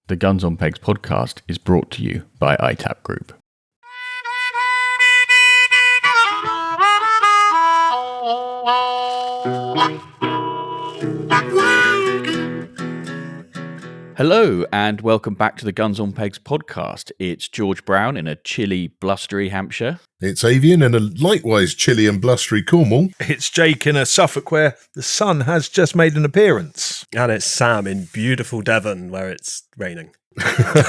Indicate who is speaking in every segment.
Speaker 1: The Guns on Pegs podcast is brought to you by iTap Group. Hello and welcome back to the Guns on Pegs podcast. It's George Brown in a chilly, blustery Hampshire.
Speaker 2: It's Avian in a likewise chilly and blustery Cornwall.
Speaker 3: It's Jake in a Suffolk where the sun has just made an appearance.
Speaker 4: And it's Sam in beautiful Devon where it's raining.
Speaker 2: I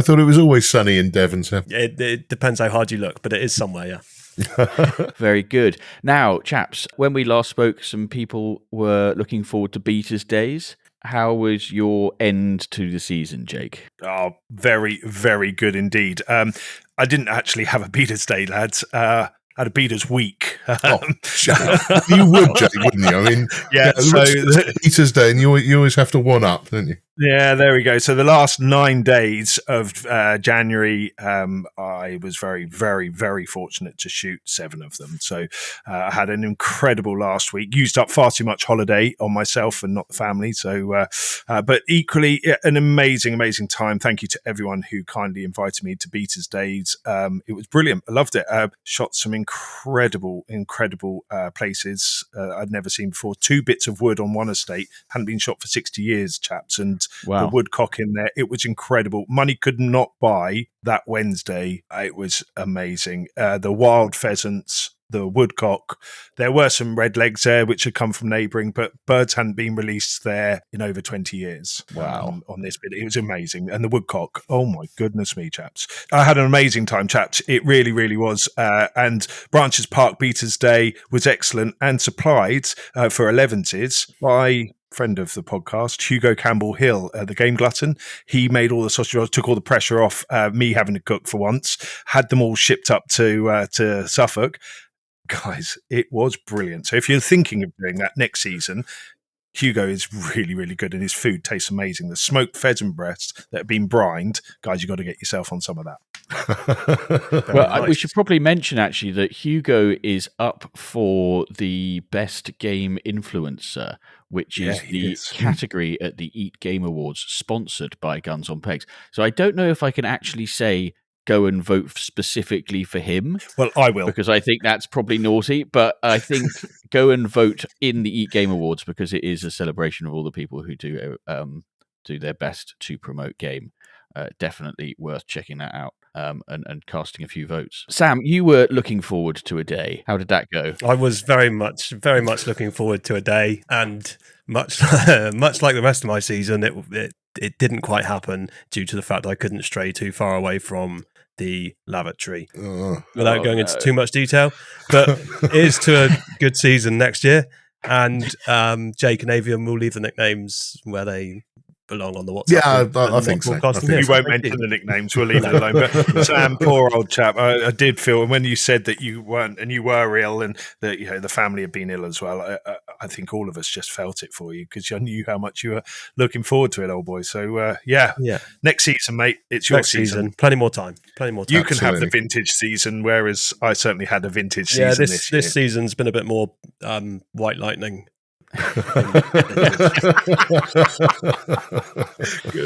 Speaker 2: thought it was always sunny in Devon, Sam.
Speaker 4: It depends how hard you look, but it is somewhere, yeah.
Speaker 1: Very good. Now, chaps, when we last spoke, some people were looking forward to Beaters Days. How was your end to the season, Jake?
Speaker 3: Oh, very, very good indeed. I didn't actually have a Beaters Day, lads. I had a Beaters Week.
Speaker 2: Shut up. You would, Jake, wouldn't you? I mean,
Speaker 3: so
Speaker 2: Beaters Day, and you always have to one up, don't you?
Speaker 3: Yeah, there we go. So the last 9 days of January, I was very, very, very fortunate to shoot 7 of them. So I had an incredible last week. Used up far too much holiday on myself and not the family. So, but equally, an amazing, amazing time. Thank you to everyone who kindly invited me to Beaters Days. It was brilliant. I loved it. Shot some incredible places I'd never seen before. 2 bits of wood on one estate. Hadn't been shot for 60 years, chaps. And
Speaker 1: wow.
Speaker 3: The woodcock in there, it was incredible. Money could not buy that Wednesday. It was amazing. The wild pheasants, the woodcock. There were some red legs there which had come from neighbouring, but birds hadn't been released there in over 20 years.
Speaker 1: Wow.
Speaker 3: On this bit. It was amazing. And the woodcock, oh my goodness me, chaps. I had an amazing time, chaps. It really, really was. And Branches Park Beaters Day was excellent and supplied for 11s by friend of the podcast, Hugo Campbell Hill, the Game Glutton. He made all the sausage rolls, took all the pressure off me having to cook for once, had them all shipped up to Suffolk. Guys, it was brilliant. So if you're thinking of doing that next season, Hugo is really, really good and his food tastes amazing. The smoked pheasant breasts that have been brined, guys, you've got to get yourself on some of that.
Speaker 1: Well, nice. We should probably mention actually that Hugo is up for the Best Game Influencer, which is the category at the Eat Game Awards, sponsored by Guns on Pegs. So I don't know if I can actually say go and vote specifically for him.
Speaker 3: Well, I will.
Speaker 1: Because I think that's probably naughty, but I think go and vote in the Eat Game Awards because it is a celebration of all the people who do their best to promote game. Definitely worth checking that out. And casting a few votes. Sam, you were looking forward to a day. How did that go?
Speaker 4: I was very much looking forward to a day, and much like the rest of my season, it didn't quite happen due to the fact that I couldn't stray too far away from the lavatory. Without going into too much detail, but it is to a good season next year, and Jake and Avian will leave the nicknames where they belong on the WhatsApp.
Speaker 2: Yeah, I think so.
Speaker 3: We won't mention the nicknames. We'll leave it alone. But Sam, poor old chap, I did feel, and when you said that you weren't, and you were ill, and that the family had been ill as well, I think all of us just felt it for you because I knew how much you were looking forward to it, old boy. So yeah. Next season, mate, it's your season.
Speaker 4: Plenty more time.
Speaker 3: You can have the vintage season, whereas I certainly had a vintage season this year.
Speaker 4: This season's been a bit more white lightning.
Speaker 3: Good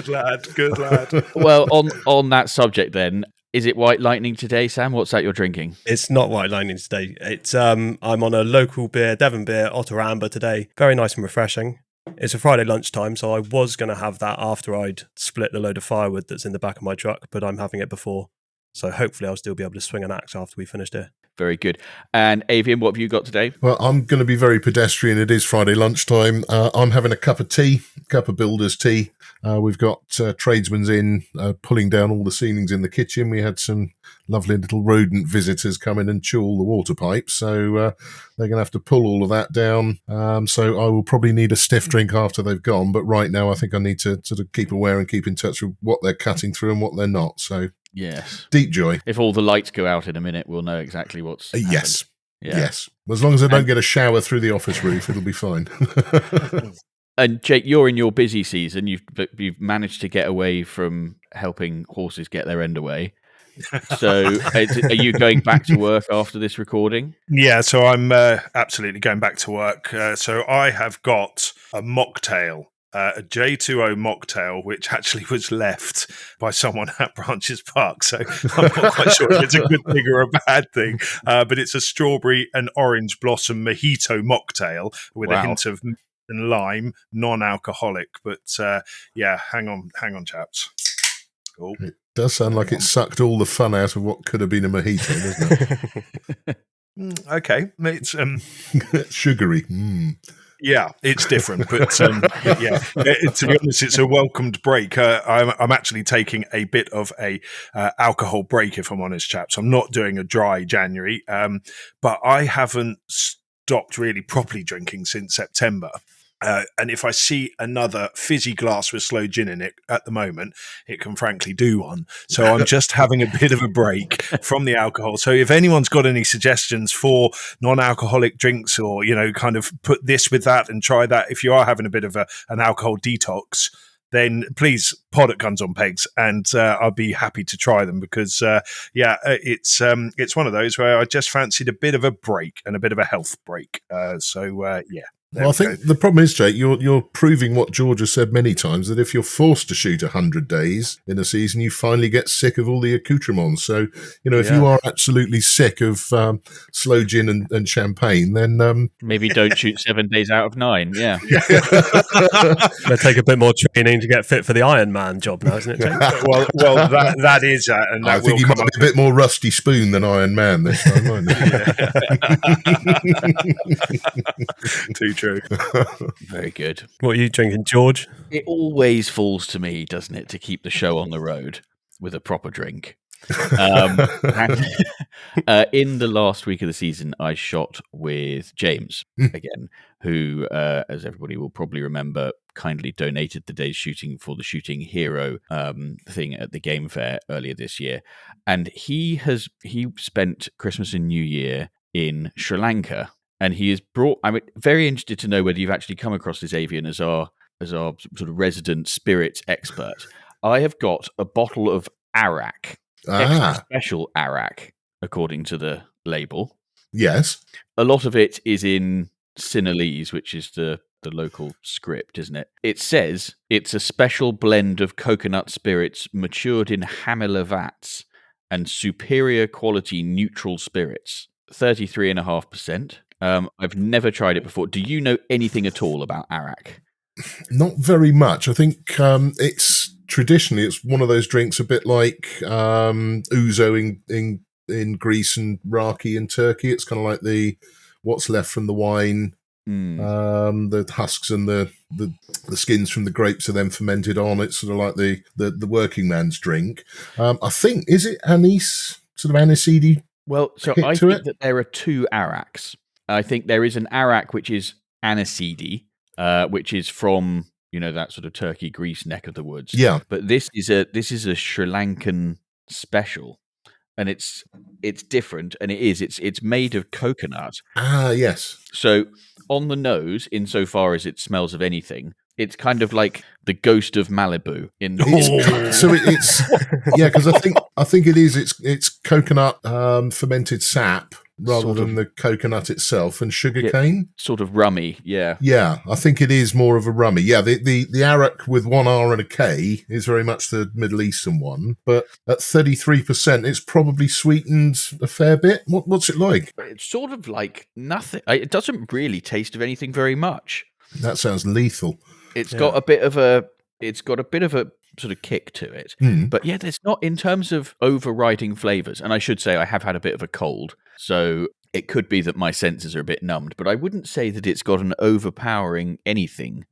Speaker 3: lad.
Speaker 1: Well, on that subject then, is it white lightning today, Sam? What's that you're drinking?
Speaker 4: It's not white lightning today. It's I'm on a local beer, Devon beer, Otter Amber today. Very nice and refreshing. It's a Friday lunchtime, so I was going to have that after I'd split the load of firewood that's in the back of my truck, but I'm having it before. So hopefully I'll still be able to swing an axe after we finished here.
Speaker 1: Very good. And Avian, what have you got today?
Speaker 2: Well, I'm going to be very pedestrian. It is Friday lunchtime. I'm having a cup of builder's tea. We've got tradesmen's in pulling down all the ceilings in the kitchen. We had some lovely little rodent visitors come in and chew all the water pipes. So they're going to have to pull all of that down. So I will probably need a stiff drink after they've gone. But right now, I think I need to sort of keep aware and keep in touch with what they're cutting through and what they're not. So
Speaker 1: yes,
Speaker 2: deep joy.
Speaker 1: If all the lights go out in a minute, we'll know exactly what's happened.
Speaker 2: Yes.
Speaker 1: Yeah.
Speaker 2: Yes. As long as I don't get a shower through the office roof, it'll be fine.
Speaker 1: And Jake, you're in your busy season. You've managed to get away from helping horses get their end away. So are you going back to work after this recording?
Speaker 3: Yeah, so I'm absolutely going back to work. So I have got a mocktail a J2O mocktail, which actually was left by someone at Branches Park. So I'm not quite sure if it's a good thing or a bad thing. But it's a strawberry and orange blossom mojito mocktail with a hint of mint and lime, non-alcoholic. But hang on, chaps. Cool.
Speaker 2: It does sound like it sucked all the fun out of what could have been a mojito, doesn't
Speaker 3: it? Okay, it's
Speaker 2: sugary.
Speaker 3: Yeah, it's different, but yeah. To be honest, it's a welcomed break. I'm actually taking a bit of a alcohol break, if I'm honest, chaps. I'm not doing a dry January, but I haven't stopped really properly drinking since September. And if I see another fizzy glass with sloe gin in it at the moment, it can frankly do one. So I'm just having a bit of a break from the alcohol. So if anyone's got any suggestions for non-alcoholic drinks, or, kind of put this with that and try that, if you are having a bit of an alcohol detox, then please pod at Guns on Pegs, and I'll be happy to try them, because it's one of those where I just fancied a bit of a break and a bit of a health break.
Speaker 2: Well, I think the problem is, Jake, you're proving what George has said many times, that if you're forced to shoot 100 days in a season, you finally get sick of all the accoutrements. So, if you are absolutely sick of sloe gin and champagne, then
Speaker 1: maybe don't shoot 7 days out of 9. Yeah.
Speaker 4: It'll take a bit more training to get fit for the Iron Man job now, isn't it, Jake?
Speaker 3: well, that is, and that
Speaker 2: I think you might be a bit more rusty spoon than Iron Man this time, won't
Speaker 3: it? Too true.
Speaker 1: Very good.
Speaker 4: What are you drinking, George?
Speaker 1: It always falls to me, doesn't it, to keep the show on the road with a proper drink. In the last week of the season, I shot with James again, who, as everybody will probably remember, kindly donated the day's shooting for the Shooting Hero thing at the Game Fair earlier this year. And he spent Christmas and New Year in Sri Lanka. And he has brought. I'm very interested to know whether you've actually come across this, Avian, as our sort of resident spirits expert. I have got a bottle of Arrak, extra special Arrak, according to the label.
Speaker 2: Yes,
Speaker 1: a lot of it is in Sinhalese, which is the local script, isn't it? It says it's a special blend of coconut spirits matured in Hamila vats and superior quality neutral spirits, 33.5%. I've never tried it before. Do you know anything at all about Arrak?
Speaker 2: Not very much. I think it's one of those drinks a bit like ouzo in Greece and raki in Turkey. It's kind of like what's left from the wine, the husks and the skins from the grapes are then fermented on. It's sort of like the working man's drink. I think, is it anise, sort of aniseedy?
Speaker 1: Well, so I think that there are two Arraks. I think there is an Arrak which is aniseedy, which is from that sort of Turkey, Greece neck of the woods.
Speaker 2: Yeah,
Speaker 1: but this is a Sri Lankan special, and it's different, and it's made of coconut.
Speaker 2: Ah, yes.
Speaker 1: So on the nose, insofar as it smells of anything, it's kind of like the ghost of Malibu in the
Speaker 2: So it's because I think it is. It's coconut fermented sap rather than the coconut itself, and sugar cane.
Speaker 1: Sort of rummy, yeah.
Speaker 2: Yeah, I think it is more of a rummy. Yeah, the Arrak with one R and a K is very much the Middle Eastern one, but at 33%, it's probably sweetened a fair bit. What's it like?
Speaker 1: It's sort of like nothing. It doesn't really taste of anything very much.
Speaker 2: That sounds lethal.
Speaker 1: It's got a bit of a sort of kick to it. But yeah, there's not, in terms of overriding flavors. And I should say I have had a bit of a cold, so it could be that my senses are a bit numbed, but I wouldn't say that it's got an overpowering anything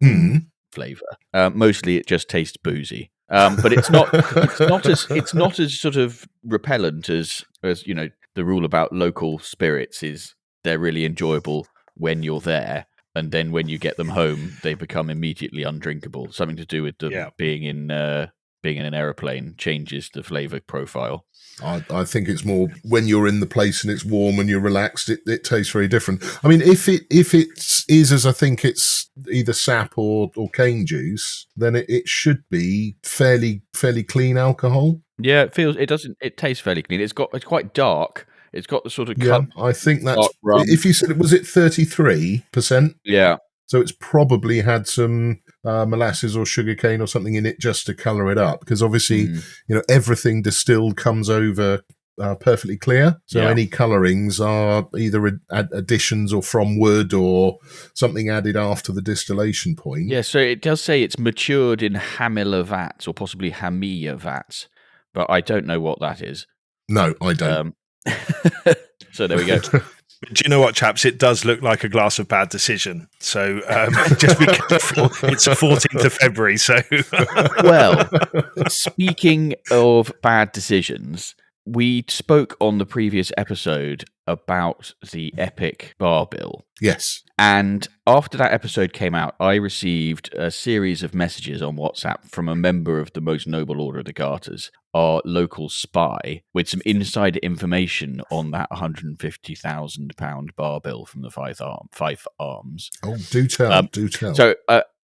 Speaker 1: flavor. Mostly it just tastes boozy. But it's not as sort of repellent as the rule about local spirits is they're really enjoyable when you're there. And then when you get them home, they become immediately undrinkable. Something to do with them being in an aeroplane changes the flavor profile.
Speaker 2: I think it's more when you're in the place and it's warm and you're relaxed, it tastes very different. I mean, if it is as I think it's either sap or cane juice, then it should be fairly clean alcohol.
Speaker 1: Yeah, it tastes fairly clean. It's quite dark. It's got the sort of
Speaker 2: I think that's. If you said was it 33%?
Speaker 1: Yeah,
Speaker 2: So it's probably had some molasses or sugarcane or something in it just to colour it up, because obviously, everything distilled comes over perfectly clear. So any colourings are either additions or from wood or something added after the distillation point.
Speaker 1: Yeah, so it does say it's matured in Hamila vats or possibly Hamiya vats, but I don't know what that is.
Speaker 2: No, I don't.
Speaker 1: So there we go.
Speaker 3: Do you know what, chaps? It does look like a glass of bad decision. So just be careful. It's the 14th of February. So,
Speaker 1: well, speaking of bad decisions, we spoke on the previous episode about the Epic bar bill.
Speaker 2: Yes.
Speaker 1: And after that episode came out, I received a series of messages on WhatsApp from a member of the Most Noble Order of the Garters, our local spy, with some insider information on that £150,000 bar bill from the Five Arms.
Speaker 2: Oh, do tell, do tell.
Speaker 1: So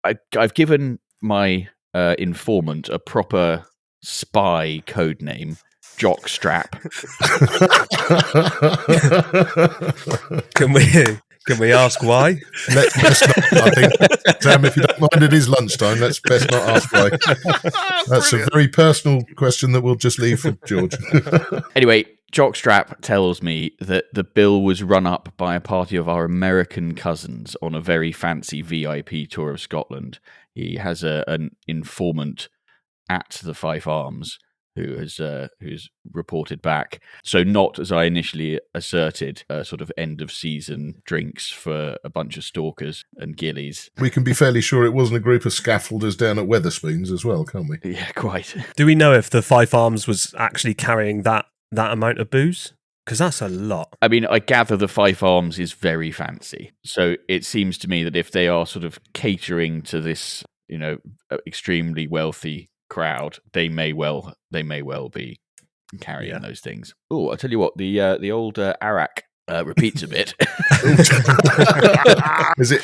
Speaker 1: I've given my informant a proper spy code name, Jock Strap.
Speaker 4: Can we ask why?
Speaker 2: Let's not, I think, Sam, if you don't mind, it is lunchtime. Let's best not ask why. That's a very personal question that we'll just leave for George.
Speaker 1: Anyway, Jock Strap tells me that the bill was run up by a party of our American cousins on a very fancy VIP tour of Scotland. He has an informant at the Five Arms who's reported back. So not, as I initially asserted, sort of end-of-season drinks for a bunch of stalkers and gillies.
Speaker 2: We can be fairly sure it wasn't a group of scaffolders down at Wetherspoons as well, can't we?
Speaker 1: Yeah, quite.
Speaker 4: Do we know if the Five Arms was actually carrying that amount of booze? Because that's a lot.
Speaker 1: I mean, I gather the Five Arms is very fancy. So it seems to me that if they are sort of catering to this, extremely wealthy crowd, they may well be carrying those things. Oh, I'll tell you what, the old Arrak repeats a bit.
Speaker 2: Is it?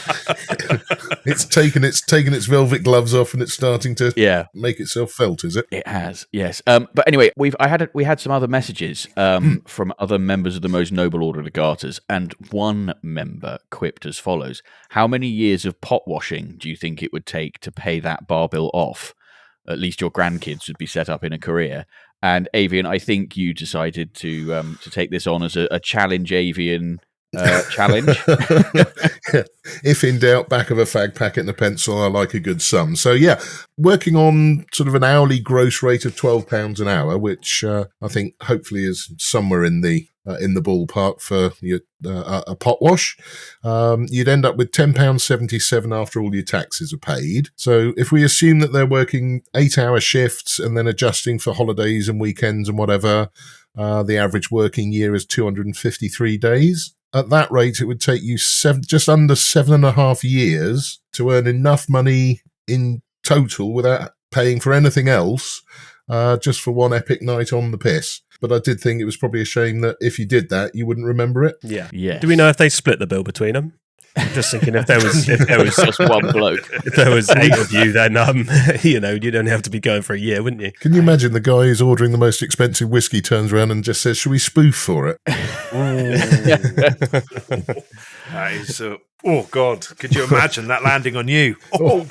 Speaker 2: It's taken its velvet gloves off and it's starting to make itself felt. Is it?
Speaker 1: It has, yes. But anyway, we had some other messages from other members of the Most Noble Order of the Garters, and one member quipped as follows: "How many years of pot washing do you think it would take to pay that bar bill off? At least your grandkids would be set up in a career." And Avian, I think you decided to take this on as a challenge Avian challenge.
Speaker 2: If in doubt, back of a fag packet and a pencil, I like a good sum. So yeah, working on sort of an hourly gross rate of £12 an hour, which I think hopefully is somewhere in the ballpark for your, a pot wash. You'd end up with £10.77 after all your taxes are paid. So if we assume that they're working 8-hour shifts and then adjusting for holidays and weekends and whatever, the average working year is 253 days. At that rate, it would take you just under 7.5 years to earn enough money in total without paying for anything else, just for one epic night on the piss. But I did think it was probably a shame that if you did that, you wouldn't remember it.
Speaker 4: Yeah.
Speaker 1: Yes.
Speaker 4: Do we know if they split the bill between them? I'm just thinking if there was
Speaker 1: just one bloke.
Speaker 4: If there was 8 of you, then you'd only have to be going for a year, wouldn't you?
Speaker 2: Can you imagine the guy who's ordering the most expensive whiskey turns around and just says, "Should we spoof for it?"
Speaker 3: That is, oh God! Could you imagine that landing on you? Oh.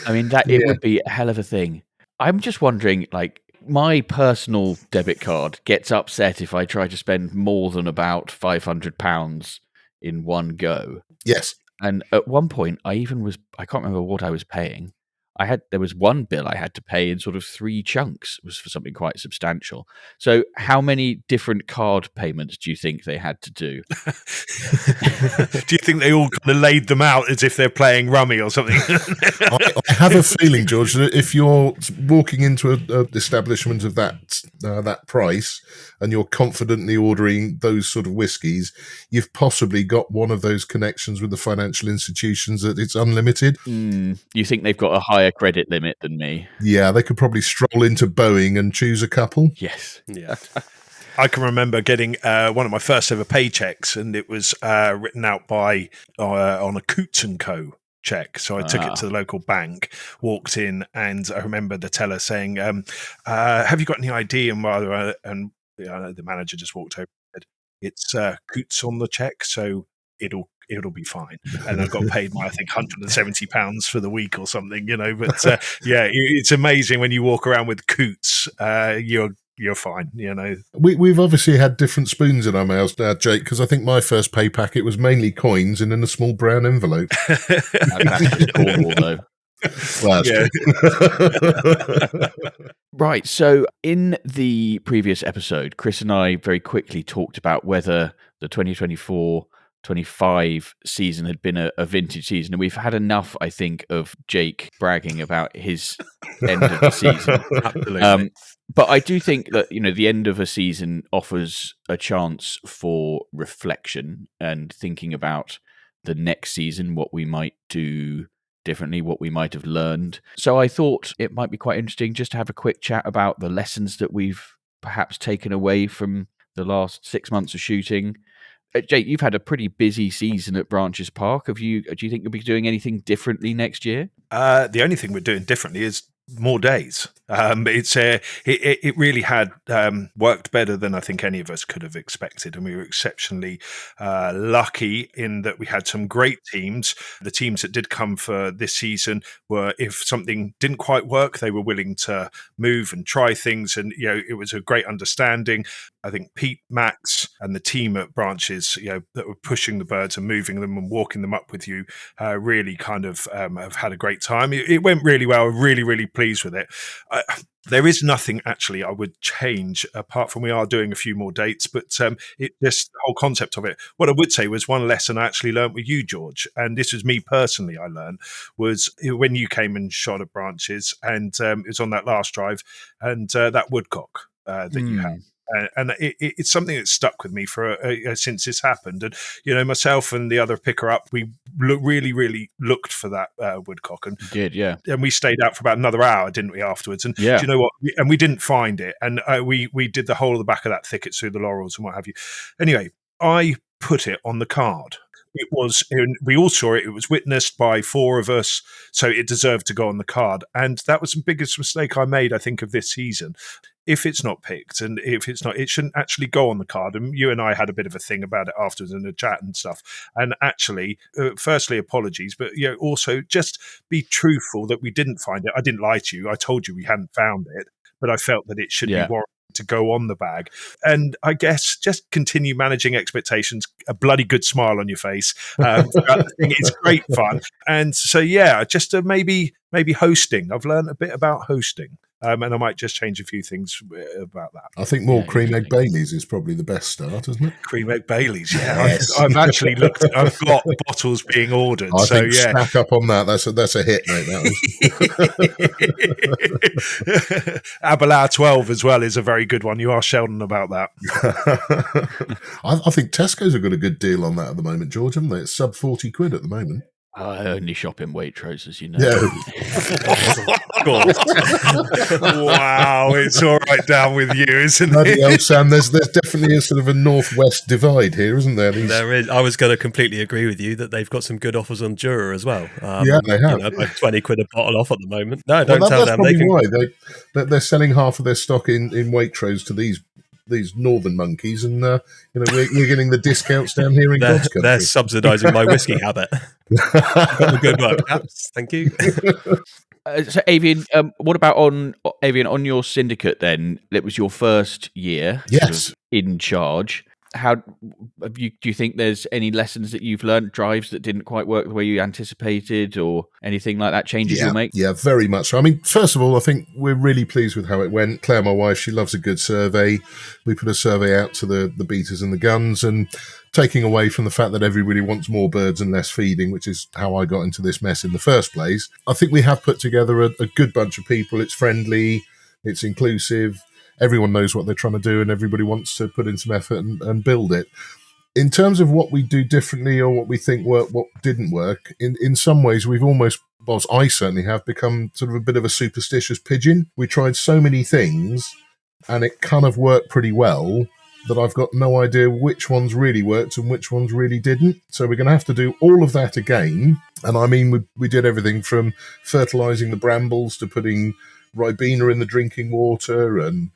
Speaker 1: I mean, it would be a hell of a thing. I'm just wondering, like, my personal debit card gets upset if I try to spend more than about £500 in one go.
Speaker 2: Yes.
Speaker 1: And at one point, I can't remember what I was paying. There was one bill I had to pay in sort of 3 chunks. It was for something quite substantial. So how many different card payments do you think they had to do?
Speaker 3: Do you think they all kind of laid them out as if they're playing rummy or something?
Speaker 2: I have a feeling, George, that if you're walking into an establishment of that price and you're confidently ordering those sort of whiskies, you've possibly got one of those connections with the financial institutions that it's unlimited.
Speaker 1: You think they've got a higher credit limit than me?
Speaker 2: Yeah, they could probably stroll into Boeing and choose a couple.
Speaker 1: Yes.
Speaker 4: Yeah.
Speaker 3: I can remember getting one of my first ever paychecks, and it was written out by on a Coots & Co. check. So I took it to the local bank, walked in, and I remember the teller saying, "Have you got any ID?" And the manager just walked over and said, "It's Coots on the check, so it'll it'll be fine. And I got paid I think £170 for the week or something, but yeah, it's amazing when you walk around with coots, you're fine,
Speaker 2: We've obviously had different spoons in our mouths now, Jake, because I think my first pay packet was mainly coins and in a small brown envelope.
Speaker 1: That's Cornwall, though.
Speaker 2: Well,
Speaker 1: Right, so in the previous episode, Chris and I very quickly talked about whether the 2024-25 season had been a vintage season, and we've had enough, I think, of Jake bragging about his end of the season.
Speaker 4: Absolutely.
Speaker 1: But I do think that, the end of a season offers a chance for reflection and thinking about the next season, what we might do differently, what we might have learned. So I thought it might be quite interesting just to have a quick chat about the lessons that we've perhaps taken away from the last 6 months of shooting. Jake, you've had a pretty busy season at Branches Park. Do you think you'll be doing anything differently next year?
Speaker 3: The only thing we're doing differently is more days. It really had worked better than I think any of us could have expected, and we were exceptionally lucky in that we had some great teams. The teams that did come for this season were, if something didn't quite work, they were willing to move and try things, and it was a great understanding. I think Pete, Max, and the team at Branches, that were pushing the birds and moving them and walking them up with you, really kind of have had a great time. It went really well. I'm really, really pleased with it. There is nothing actually I would change apart from we are doing a few more dates, but it just the whole concept of it. What I would say was one lesson I actually learned with you, George, and this was me personally. I learned was when you came and shot at Branches, and it was on that last drive, and that woodcock that you had. And it's something that's stuck with me for since this happened. And myself and the other picker up, we really, really looked for that woodcock, and
Speaker 1: did, yeah.
Speaker 3: And we stayed out for about another hour, didn't we? Afterwards, and
Speaker 1: yeah.
Speaker 3: Do you know what? And we didn't find it, and we did the whole of the back of that thicket through the laurels and what have you. Anyway, I put it on the card. It was, we all saw it. It was witnessed by 4 of us, so it deserved to go on the card. And that was the biggest mistake I made, I think, of this season. If it's not picked, and if it's not, it shouldn't actually go on the card. And you and I had a bit of a thing about it afterwards in the chat and stuff. And actually, firstly, apologies, but also just be truthful that we didn't find it. I didn't lie to you. I told you we hadn't found it, but I felt that it should be warranted to go on the bag. And I guess just continue managing expectations, a bloody good smile on your face. It's great fun. And so, just maybe hosting. I've learned a bit about hosting. And I might just change a few things about that.
Speaker 2: I think more cream egg Baileys is probably the best start, isn't it?
Speaker 3: Cream egg Baileys, yeah. Yes. I've actually looked. I've got bottles being ordered.
Speaker 2: I think stack up on that. That's a hit, mate. That was.
Speaker 3: Aberlour 12 as well is a very good one. You are Sheldon about that.
Speaker 2: I think Tesco's have got a good deal on that at the moment, George, haven't they? It's sub £40 at the moment.
Speaker 1: I only shop in Waitrose, as you know.
Speaker 2: Yeah.
Speaker 3: Wow, it's all right down with you, isn't it?
Speaker 2: Hell, Sam, there's definitely a sort of a northwest divide here, isn't there?
Speaker 4: There is. I was going to completely agree with you that they've got some good offers on Jura as well.
Speaker 2: Yeah, they have.
Speaker 4: Like £20 a bottle off at the moment. No, don't tell them.
Speaker 2: That's probably why they're selling half of their stock in Waitrose to these northern monkeys, and we're getting the discounts down here in God's country.
Speaker 4: They're subsidising my whiskey habit. Good work, thank you.
Speaker 1: So, Avian, what about on your syndicate then? It was your first year,
Speaker 2: yes,
Speaker 1: in charge. How do you think there's any lessons that you've learned, drives that didn't quite work the way you anticipated, or anything like that, changes you'll make?
Speaker 2: Yeah, very much so. I mean, first of all, I think we're really pleased with how it went. Claire, my wife, she loves a good survey. We put a survey out to the beaters and the guns, and taking away from the fact that everybody wants more birds and less feeding, which is how I got into this mess in the first place. I think we have put together a good bunch of people. It's friendly, it's inclusive. Everyone knows what they're trying to do, and everybody wants to put in some effort and build it. In terms of what we do differently or what we think worked, what didn't work, in some ways we've almost, well, I certainly have, become sort of a bit of a superstitious pigeon. We tried so many things, and it kind of worked pretty well, that I've got no idea which ones really worked and which ones really didn't. So we're going to have to do all of that again. And I mean, we did everything from fertilising the brambles to putting Ribena in the drinking water and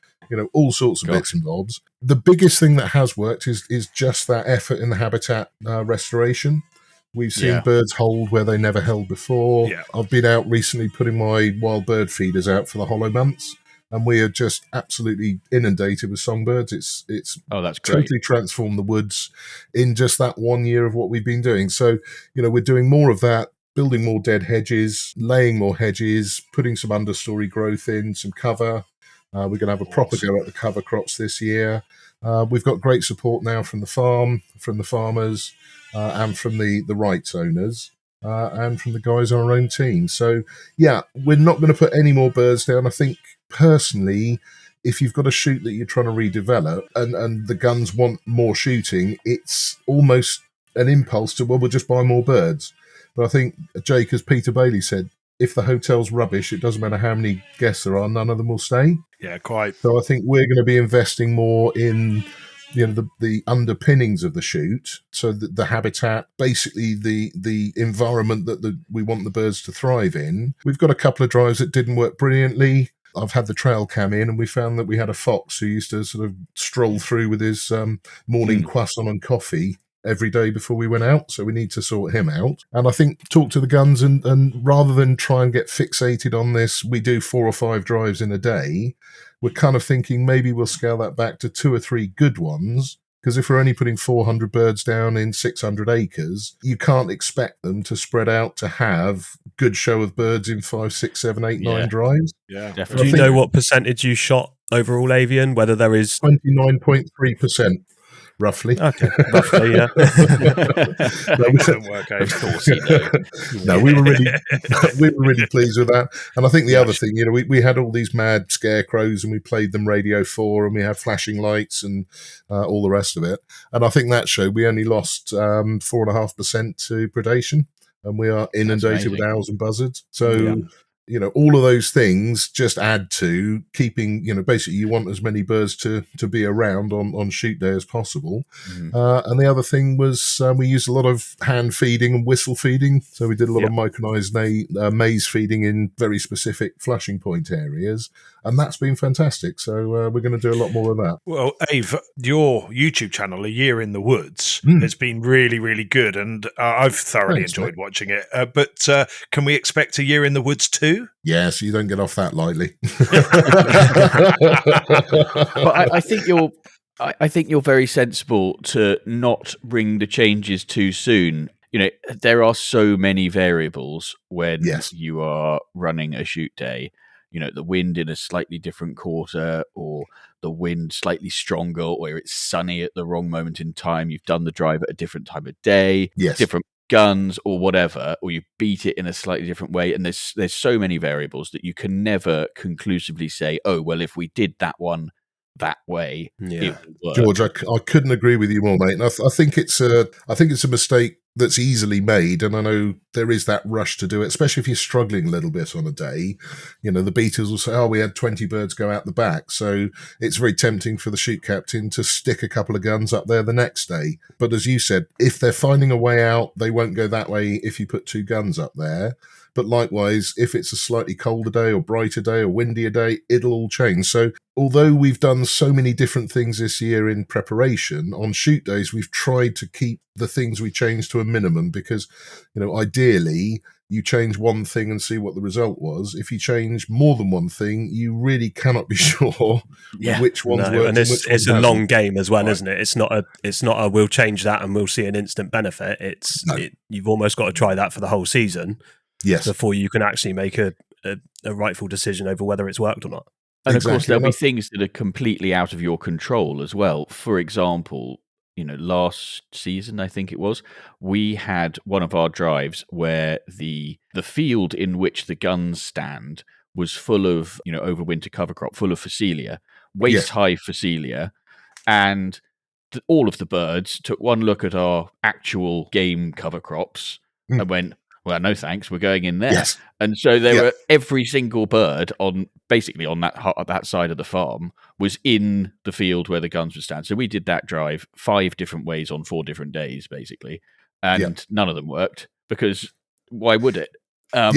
Speaker 2: all sorts of bits and bobs. The biggest thing that has worked is just that effort in the habitat restoration. We've seen birds hold where they never held before.
Speaker 3: Yeah.
Speaker 2: I've been out recently putting my wild bird feeders out for the hollow months, and we are just absolutely inundated with songbirds. It's
Speaker 1: that's great.
Speaker 2: Totally transformed the woods in just that 1 year of what we've been doing. So, we're doing more of that, building more dead hedges, laying more hedges, putting some understory growth in, some cover. We're going to have a proper go at the cover crops this year. We've got great support now from the farm, from the farmers, and from the rights owners, and from the guys on our own team. So, we're not going to put any more birds down. I think, personally, if you've got a shoot that you're trying to redevelop and the guns want more shooting, it's almost an impulse to, we'll just buy more birds. But I think, Jake, as Peter Bailey said, if the hotel's rubbish, it doesn't matter how many guests there are, none of them will stay.
Speaker 3: Yeah, quite.
Speaker 2: So I think we're going to be investing more in the underpinnings of the shoot, so that the habitat, basically the environment that we want the birds to thrive in. We've got a couple of drives that didn't work brilliantly. I've had the trail cam in, and we found that we had a fox who used to sort of stroll through with his morning croissant and coffee every day before we went out, so we need to sort him out. And I think talk to the guns, and rather than try and get fixated on this, we do 4 or 5 drives in a day. We're kind of thinking maybe we'll scale that back to 2 or 3 good ones, because if we're only putting 400 birds down in 600 acres, you can't expect them to spread out to have good show of birds in 5, 6, 7, 8, 9 drives.
Speaker 3: Yeah,
Speaker 1: definitely.
Speaker 4: Do you know what percentage you shot overall, Avian? Whether there is
Speaker 2: 29.3%. Roughly.
Speaker 4: Okay, roughly, yeah.
Speaker 3: Of course he knows.
Speaker 2: No, we were really pleased with that. And I think the other thing, we had all these mad scarecrows, and we played them Radio 4, and we had flashing lights and all the rest of it. And I think that showed we only lost 4.5% to predation, and we are inundated with owls and buzzards. So all of those things just add to keeping, basically you want as many birds to be around on shoot day as possible. And the other thing was we used a lot of hand feeding and whistle feeding. So we did a lot of micronized maize feeding in very specific flashing point areas. And that's been fantastic. So we're going to do a lot more of that.
Speaker 3: Well, Ave, your YouTube channel, A Year in the Woods, has been really, really good. And I've thoroughly enjoyed watching it. But can we expect A Year in the Woods too?
Speaker 2: Yes, you don't get off that lightly.
Speaker 1: But I think you're very sensible to not bring the changes too soon. There are so many variables when you are running a shoot day. The wind in a slightly different quarter, or the wind slightly stronger, or it's sunny at the wrong moment in time. You've done the drive at a different time of day, different guns or whatever, or you beat it in a slightly different way. And there's so many variables that you can never conclusively say, oh, well, if we did that one that way, it would work.
Speaker 2: George, I couldn't agree with you more, mate. And I think it's a mistake that's easily made, and I know there is that rush to do it, especially if you're struggling a little bit on a day. The beaters will say, oh, we had 20 birds go out the back, so it's very tempting for the shoot captain to stick a couple of guns up there the next day. But as you said, if they're finding a way out, they won't go that way if you put 2 guns up there. But likewise, if it's a slightly colder day or brighter day or windier day, it'll all change. So although we've done so many different things this year in preparation, on shoot days, we've tried to keep the things we change to a minimum, because, ideally, you change one thing and see what the result was. If you change more than one thing, you really cannot be sure which one's working.
Speaker 4: And it's a long game as well, isn't it? It's not a we'll change that and we'll see an instant benefit. You've almost got to try that for the whole season.
Speaker 2: Yes.
Speaker 4: Before you can actually make a rightful decision over whether it's worked or not.
Speaker 1: And of course, there'll be things that are completely out of your control as well. For example, last season, I think it was, we had one of our drives where the field in which the guns stand was full of, overwinter cover crop, full of Phacelia, waist-high Phacelia, and all of the birds took one look at our actual game cover crops and went, well, no thanks, we're going in there.
Speaker 2: Yes.
Speaker 1: And so there were every single bird on that side of the farm was in the field where the guns would stand. So we did that drive 5 different ways on 4 different days, basically. And none of them worked, because why would it? But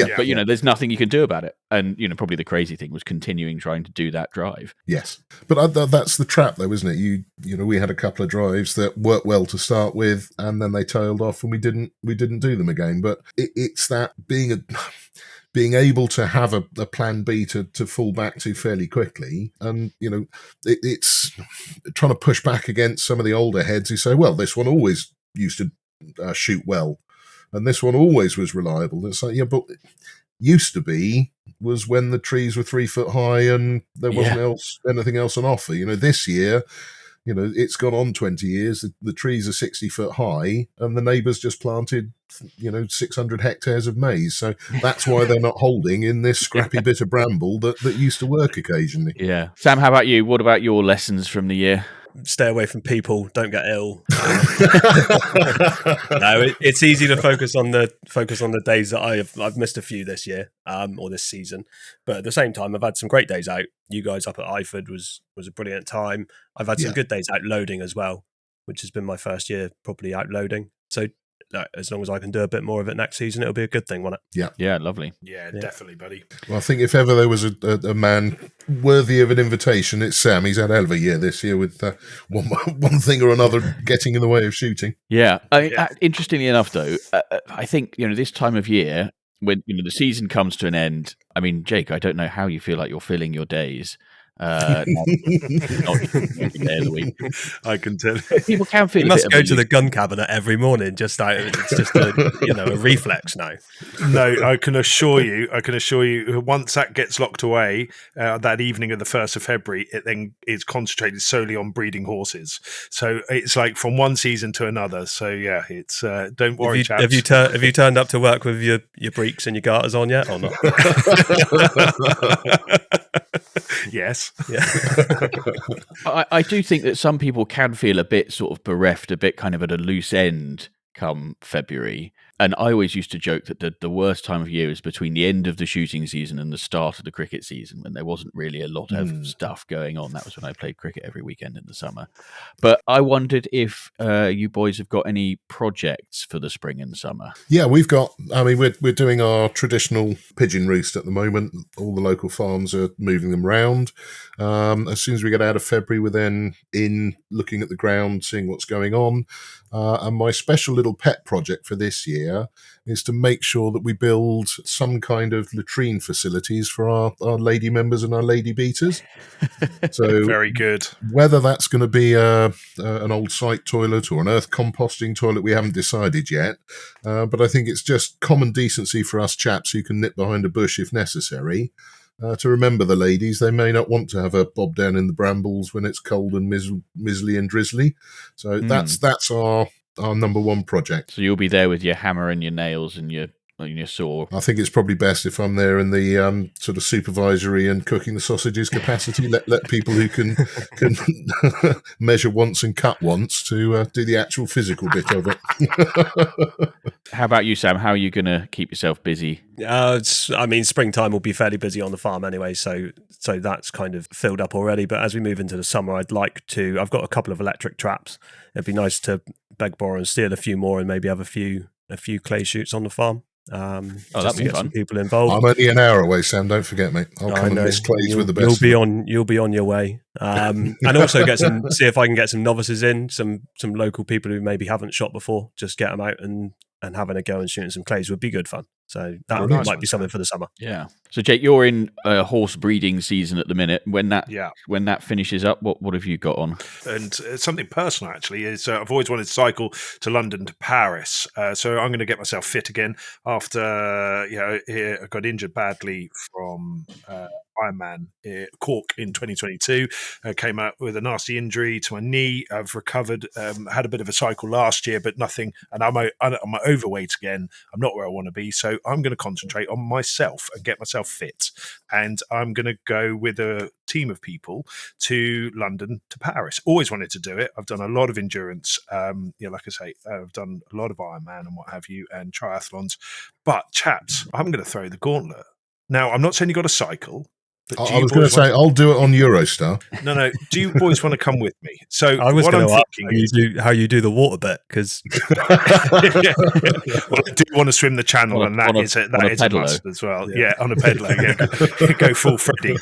Speaker 1: there's nothing you can do about it. And probably the crazy thing was continuing trying to do that drive.
Speaker 2: Yes, but that's the trap, though, isn't it? We had a couple of drives that worked well to start with, and then they tailed off, and we didn't do them again. But it's that being able to have a plan B to fall back to fairly quickly, and it's trying to push back against some of the older heads who say, well, this one always used to shoot well, and this one always was reliable. It's like, but used to be was when the trees were 3 foot high and there wasn't anything else on offer. This year, it's gone on 20 years. The trees are 60 foot high, and the neighbours just planted 600 hectares of maize. So that's why they're not holding in this scrappy bit of bramble that used to work occasionally.
Speaker 1: Yeah. Sam, how about you? What about your lessons from the year?
Speaker 4: Stay away from people. Don't get ill. No, it's easy to focus on the days that I've missed a few this year, or this season. But at the same time, I've had some great days out. You guys up at Iford was a brilliant time. I've had some good days out loading as well, which has been my first year properly out loading. So as long as I can do a bit more of it next season, it'll be a good thing, won't it?
Speaker 1: Yeah, lovely.
Speaker 3: Yeah, definitely, buddy.
Speaker 2: Well, I think if ever there was a man worthy of an invitation, it's Sam. He's had a hell of a year this year with one thing or another getting in the way of shooting.
Speaker 1: Yeah. Interestingly enough, though, I think this time of year when the season comes to an end. I mean, Jake, I don't know how you feel like you're filling your days. Not every day of the week.
Speaker 3: I can tell.
Speaker 1: People can feel.
Speaker 4: You must go to the gun cabinet every morning. It's just a reflex now.
Speaker 3: No, I can assure you. Once that gets locked away, that evening of the 1st of February, it then is concentrated solely on breeding horses. So it's like from one season to another. So yeah, it's don't worry, chaps.
Speaker 4: Have you turned up to work with your breeks and your garters on yet, or not?
Speaker 3: Yes.
Speaker 4: Yeah.
Speaker 1: I do think that some people can feel a bit sort of bereft, a bit kind of at a loose end come February. And I always used to joke that the worst time of year is between the end of the shooting season and the start of the cricket season, when there wasn't really a lot of stuff going on. That was when I played cricket every weekend in the summer. But I wondered if you boys have got any projects for the spring and summer.
Speaker 2: Yeah, we're doing our traditional pigeon roost at the moment. All the local farms are moving them round. As soon as we get out of February, we're then in looking at the ground, seeing what's going on. And my special little pet project for this year is to make sure that we build some kind of latrine facilities for our lady members and our lady beaters. So
Speaker 3: very good.
Speaker 2: Whether that's going to be an old site toilet or an earth composting toilet, we haven't decided yet. But I think it's just common decency for us chaps who can nip behind a bush if necessary. To remember the ladies, they may not want to have a bob down in the brambles when it's cold and mizzly and drizzly. So that's our number one project.
Speaker 1: So you'll be there with your hammer and your nails and your saw.
Speaker 2: I think it's probably best if I'm there in the sort of supervisory and cooking the sausages capacity. let people who can measure once and cut once to do the actual physical bit of it.
Speaker 1: How about you, Sam? How are you going to keep yourself busy?
Speaker 4: Springtime will be fairly busy on the farm anyway, so that's kind of filled up already. But as we move into the summer, I've got a couple of electric traps. It'd be nice to beg, borrow, and steal a few more, and maybe have a few clay shoots on the farm.
Speaker 1: That'd be fun.
Speaker 4: Some people involved.
Speaker 2: I'm only an hour away, Sam. Don't forget me. I'll come and miss clays with the best.
Speaker 4: You'll be on your way. And also see if I can get some novices in, some local people who maybe haven't shot before. Just get them out and having a go and shooting some clays would be good fun. So that might be something for the summer.
Speaker 1: Yeah. So Jake, you're in a horse breeding season at the minute. When that finishes up, what have you got on?
Speaker 3: And something personal actually is I've always wanted to cycle to London to Paris. So I'm going to get myself fit again after I got injured badly from Ironman Cork in 2022. Came out with a nasty injury to my knee. I've recovered. Had a bit of a cycle last year, but nothing. And I'm overweight again. I'm not where I want to be. So I'm going to concentrate on myself and get myself fit. And I'm going to go with a team of people to London to Paris. Always wanted to do it. I've done a lot of endurance. Like I say, I've done a lot of Ironman and what have you, and triathlons. But chaps, I'm going to throw the gauntlet. Now, I'm not saying you got to cycle,
Speaker 2: I was going to say, I'll do it on Eurostar.
Speaker 3: No. Do you boys want to come with me? So
Speaker 4: I was
Speaker 3: what I'm
Speaker 4: going to
Speaker 3: thinking
Speaker 4: ask how you do the water bit, because
Speaker 3: well, I do want to swim the channel, and that is a must as well. Yeah, on a pedalo, go full Freddy.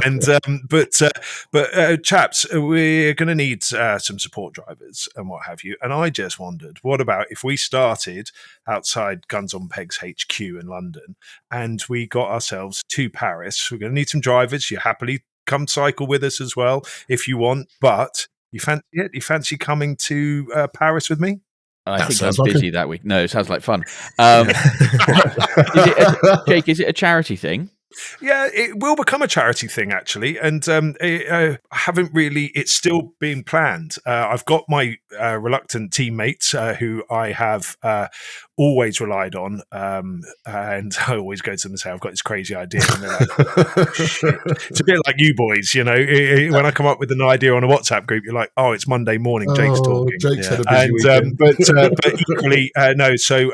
Speaker 3: And but chaps, we're going to need some support drivers and what have you. And I just wondered, what about if we started outside Guns on Pegs HQ in London, and we got ourselves to Paris? We're going to need some drivers. You happily come cycle with us as well if you want, but you fancy coming to Paris with me?
Speaker 1: I think I'm busy that week. No, it sounds like fun. Jake, is it a charity thing?
Speaker 3: Yeah, it will become a charity thing, actually. And I haven't really, it's still being planned. I've got my reluctant teammates who I have always relied on. And I always go to them and say, I've got this crazy idea. And they're like, oh, shit. It's a bit like you boys, you know, when I come up with an idea on a WhatsApp group, you're like, oh, it's Monday morning. Jake's talking.
Speaker 2: Jake's had a busy weekend.
Speaker 3: But equally, no. So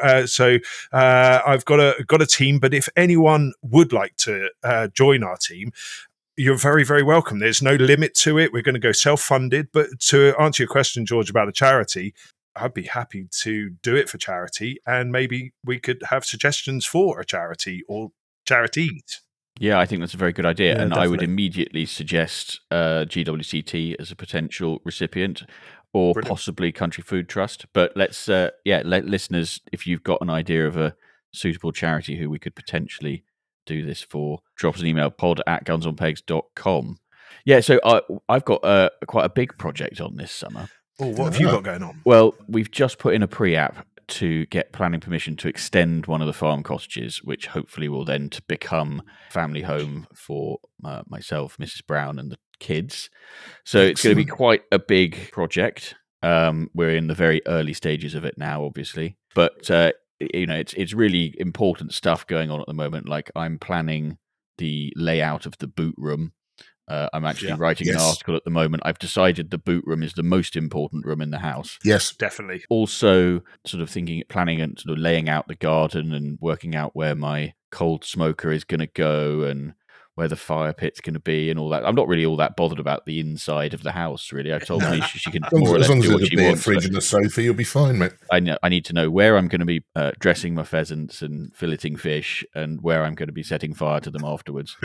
Speaker 3: I've got a team, but if anyone would like to join our team, you're very, very welcome. There's no limit to it. We're going to go self-funded. But to answer your question, George, about a charity, I'd be happy to do it for charity, and maybe we could have suggestions for a charity or charities.
Speaker 1: Yeah, I think that's a very good idea, and
Speaker 4: definitely.
Speaker 1: I would immediately suggest GWCT as a potential recipient, or
Speaker 3: Brilliant.
Speaker 1: possibly Country Food Trust. But let's, let listeners, if you've got an idea of a suitable charity who we could potentially do this for, drop us an email, pod@gunsonpegs.com. Yeah, so I've got quite a big project on this summer.
Speaker 3: Oh, what have you got going on?
Speaker 1: Well, we've just put in a pre-app to get planning permission to extend one of the farm cottages, which hopefully will then become family home for myself, Mrs. Brown, and the kids. So it's going to be quite a big project. We're in the very early stages of it now, obviously, but it's really important stuff going on at the moment. Like, I'm planning the layout of the boot room. I'm actually writing an article at the moment. I've decided the boot room is the most important room in the house.
Speaker 2: Yes,
Speaker 3: definitely.
Speaker 1: Also, sort of planning and sort of laying out the garden and working out where my cold smoker is going to go and where the fire pit's going to be and all that. I'm not really all that bothered about the inside of the house, really. I told Misha she can more or less do what she wants.
Speaker 2: A fridge and a sofa, you'll be fine, mate.
Speaker 1: I need to know where I'm going to be dressing my pheasants and filleting fish, and where I'm going to be setting fire to them afterwards.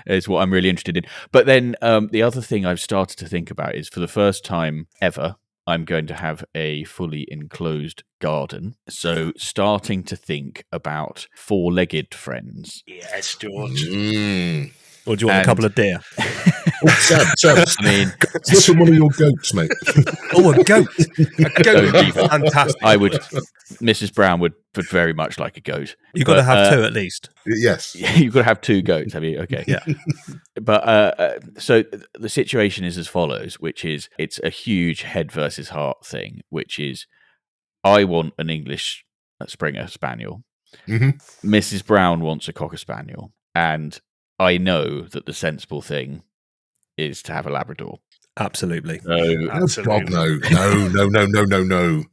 Speaker 1: Is what I'm really interested in. But then the other thing I've started to think about is, for the first time ever, I'm going to have a fully enclosed garden. So starting to think about four-legged friends.
Speaker 3: Yes, George.
Speaker 4: Or do you want a couple of deer?
Speaker 2: Sam,
Speaker 1: I mean,
Speaker 2: slip in one of your goats, mate.
Speaker 4: Oh, a goat. A goat would be fantastic.
Speaker 1: Mrs. Brown would very much like a goat.
Speaker 4: You've got to have two at least.
Speaker 2: Yes.
Speaker 1: You've got to have two goats, have you? Okay.
Speaker 4: Yeah.
Speaker 1: But so the situation is as follows, which is, it's a huge head versus heart thing, which is, I want an English Springer Spaniel.
Speaker 2: Mm-hmm.
Speaker 1: Mrs. Brown wants a Cocker Spaniel. And I know that the sensible thing is to have a Labrador.
Speaker 4: Absolutely.
Speaker 3: Absolutely.
Speaker 2: No.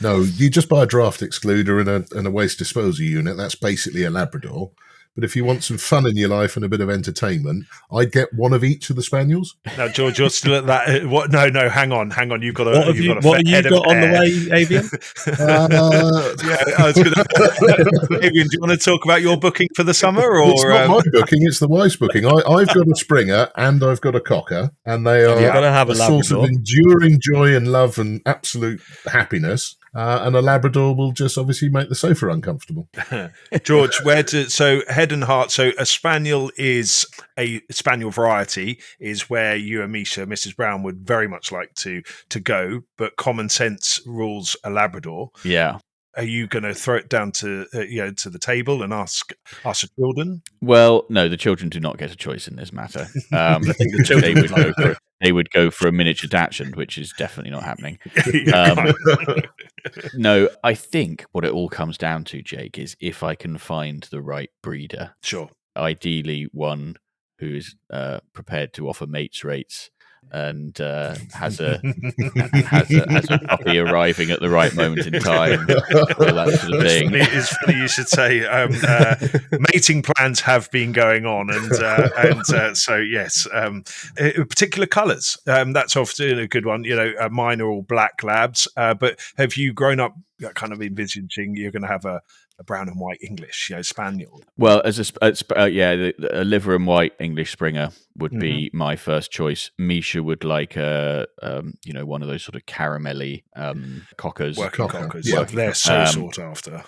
Speaker 2: No, you just buy a draft excluder and a waste disposal unit. That's basically a Labrador. But if you want some fun in your life and a bit of entertainment, I'd get one of each of the Spaniels.
Speaker 3: Now, George, you're still at that. What? No, hang on. You've got
Speaker 4: what have you got on the way, Avian?
Speaker 3: I was gonna. Avian, do you want to talk about your booking for the summer? Or
Speaker 2: it's not my booking; it's the wife's booking. I've got a Springer and I've got a Cocker, and they are a source of enduring joy and love and absolute happiness. And a Labrador will just obviously make the sofa uncomfortable.
Speaker 3: George, so head and heart. So a Spaniel is a Spaniel variety, is where you and Misha, Mrs. Brown, would very much like to go, but common sense rules a Labrador.
Speaker 1: Yeah.
Speaker 3: Are you going to throw it down to to the table and ask the children?
Speaker 1: Well, no, the children do not get a choice in this matter. I think the children they would go for a miniature Dachshund, which is definitely not happening. No, I think what it all comes down to, Jake, is if I can find the right breeder.
Speaker 3: Sure.
Speaker 1: Ideally, one who is prepared to offer mates rates and has a puppy arriving at the right moment in time, all that sort of thing.
Speaker 3: It's funny you should say mating plans have been going on, and so yes, particular colours. That's often a good one. Mine are all black labs, but have you grown up kind of envisaging you're going to have a brown and white English, spaniel?
Speaker 1: Well, a liver and white English Springer would be my first choice. Misha would like one of those sort of caramelly cockers.
Speaker 3: Working cockers. Yeah, they're so sought after.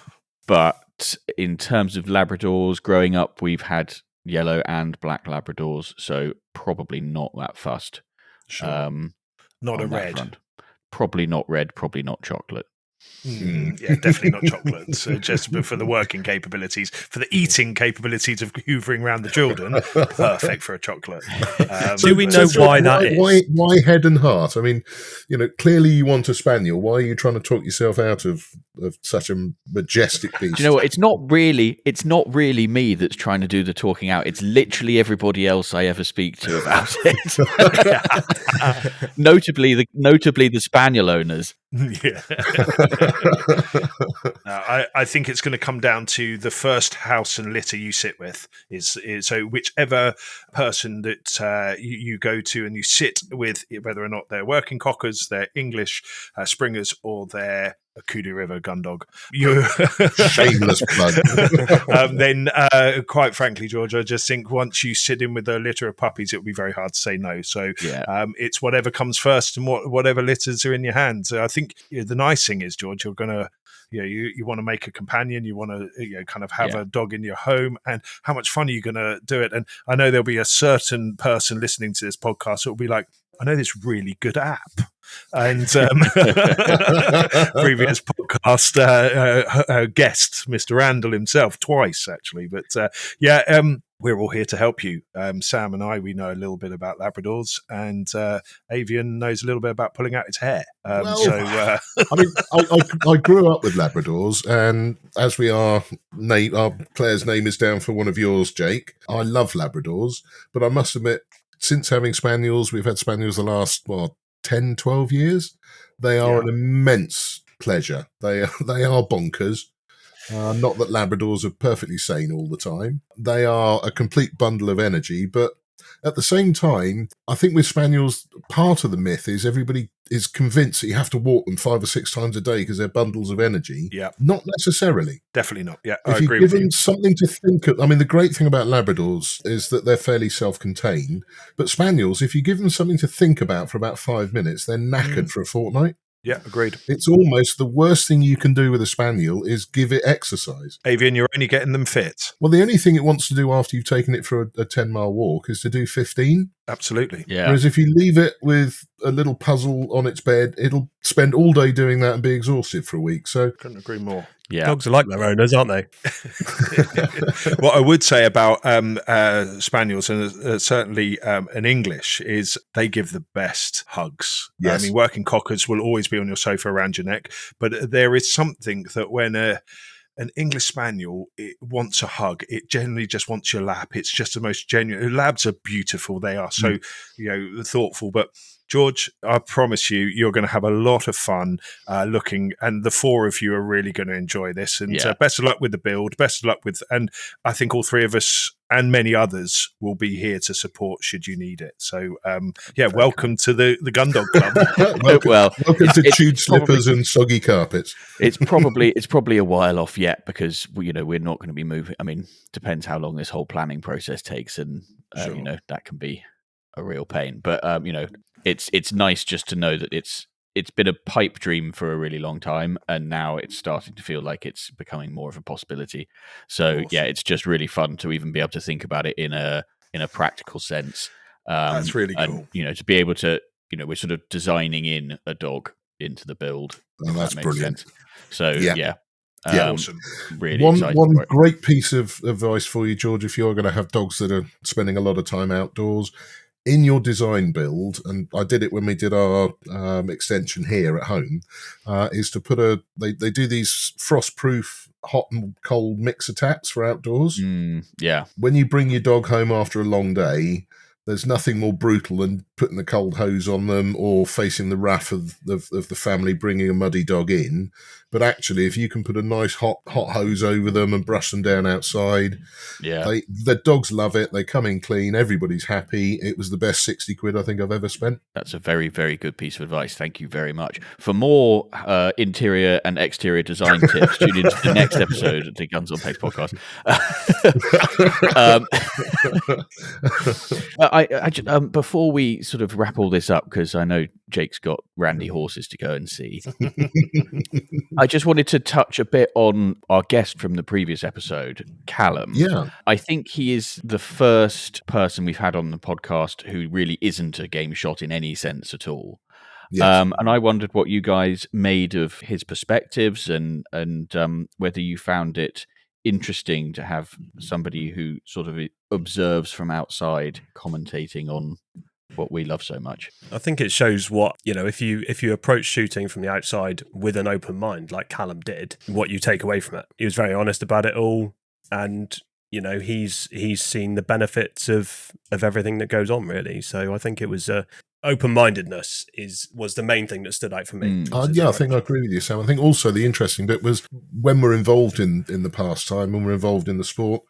Speaker 1: But in terms of Labradors, growing up, we've had yellow and black Labradors, so probably not that fussed.
Speaker 3: Sure. Not a red.
Speaker 1: Front. Probably not red. Probably not chocolate.
Speaker 3: Yeah, definitely not chocolate. So just for the working capabilities, for the eating capabilities of hoovering around the children, perfect for a chocolate.
Speaker 4: Do we know why that is?
Speaker 2: Why head and heart? I mean, clearly you want a spaniel. Why are you trying to talk yourself out of such a majestic beast?
Speaker 1: Do you know what? It's not really me that's trying to do the talking out. It's literally everybody else I ever speak to about it. Notably the spaniel owners.
Speaker 3: Yeah. I think it's going to come down to the first house and litter you sit with is so whichever person that you go to and you sit with, whether or not they're working cockers, they're English Springers, or they're a Kudu River gun dog.
Speaker 2: Shameless plug.
Speaker 3: Then, quite frankly, George, I just think once you sit in with a litter of puppies, it will be very hard to say no. So it's whatever comes first and whatever litters are in your hands. I think the nice thing is, George, you're going to, you want to make a companion, you want to kind of have a dog in your home, and how much fun are you going to do it? And I know there'll be a certain person listening to this podcast that will be like, I know this really good app. And previous podcast guest, Mr. Randall himself, twice actually. But we're all here to help you. Sam and we know a little bit about Labradors, and Avian knows a little bit about pulling out its hair.
Speaker 2: I mean, I grew up with Labradors, and as we are, our player's name is down for one of yours, Jake. I love Labradors, but I must admit, since having Spaniels, we've had Spaniels the last, 10, 12 years. They are an immense pleasure. They are bonkers. Not that Labradors are perfectly sane all the time. They are a complete bundle of energy, but at the same time, I think with Spaniels, part of the myth is everybody is convinced that you have to walk them 5 or 6 times a day because they're bundles of energy.
Speaker 3: Yeah.
Speaker 2: Not necessarily.
Speaker 3: Definitely not. Yeah,
Speaker 2: I agree with you. If you give them something to think of, I mean, the great thing about Labradors is that they're fairly self-contained, but Spaniels, if you give them something to think about for about 5 minutes, they're knackered for a fortnight.
Speaker 3: Yeah, agreed.
Speaker 2: It's almost the worst thing you can do with a spaniel is give it exercise.
Speaker 3: Avian, you're only getting them fit.
Speaker 2: Well, the only thing it wants to do after you've taken it for a 10-mile walk is to do 15.
Speaker 3: Absolutely.
Speaker 1: Yeah.
Speaker 2: Whereas if you leave it with a little puzzle on its bed, it'll spend all day doing that and be exhausted for a week. So
Speaker 3: couldn't agree more.
Speaker 4: Yeah. Dogs are like their owners, aren't they?
Speaker 3: What I would say about Spaniels, and certainly an English, is they give the best hugs.
Speaker 2: Yes.
Speaker 3: I mean, working cockers will always be on your sofa around your neck, but there is something that when an English Spaniel, it wants a hug. It generally just wants your lap. It's just the most genuine. Labs are beautiful. They are so, thoughtful. But George, I promise you, you're going to have a lot of fun looking, and the 4 of you are really going to enjoy this. And best of luck with the build. Best of luck with, and I think all 3 of us and many others will be here to support should you need it. So, welcome to the Gundog Club.
Speaker 2: welcome to chewed slippers and soggy carpets.
Speaker 1: It's probably a while off yet because we're not going to be moving. I mean, depends how long this whole planning process takes, and
Speaker 3: Sure.
Speaker 1: that can be a real pain. But it's nice just to know that it's been a pipe dream for a really long time, and now it's starting to feel like it's becoming more of a possibility. So it's just really fun to even be able to think about it in a practical sense.
Speaker 3: That's really cool.
Speaker 1: And, to be able to, we're sort of designing in a dog into the build.
Speaker 2: Oh, that's brilliant.
Speaker 1: Sense. So
Speaker 3: awesome.
Speaker 1: Really
Speaker 2: one great piece of advice for you, George, if you're going to have dogs that are spending a lot of time outdoors, in your design build, and I did it when we did our extension here at home, is to put they do these frost-proof hot and cold mixer taps for outdoors.
Speaker 1: Yeah.
Speaker 2: When you bring your dog home after a long day, there's nothing more brutal than putting the cold hose on them or facing the wrath of the family bringing a muddy dog in. But actually, if you can put a nice hot hose over them and brush them down outside, the dogs love it. They come in clean. Everybody's happy. It was the best 60 quid I think I've ever spent.
Speaker 1: That's a very, very good piece of advice. Thank you very much. For more interior and exterior design tips, tune into the next episode of the Guns on Pegs podcast. Before we sort of wrap all this up, because I know Jake's got randy horses to go and see, I just wanted to touch a bit on our guest from the previous episode, Callum.
Speaker 2: Yeah.
Speaker 1: I think he is the first person we've had on the podcast who really isn't a game shot in any sense at all. Yes. And I wondered what you guys made of his perspectives and whether you found it interesting to have somebody who sort of observes from outside commentating on what we love so much.
Speaker 4: I think it shows what, if you approach shooting from the outside with an open mind like Callum did, what you take away from it. He was very honest about it all, and he's seen the benefits of everything that goes on, really. So I think it was open-mindedness was the main thing that stood out for me.
Speaker 2: I think I agree with you, Sam. I think also the interesting bit was when we're involved in the pastime, when we're involved in the sport,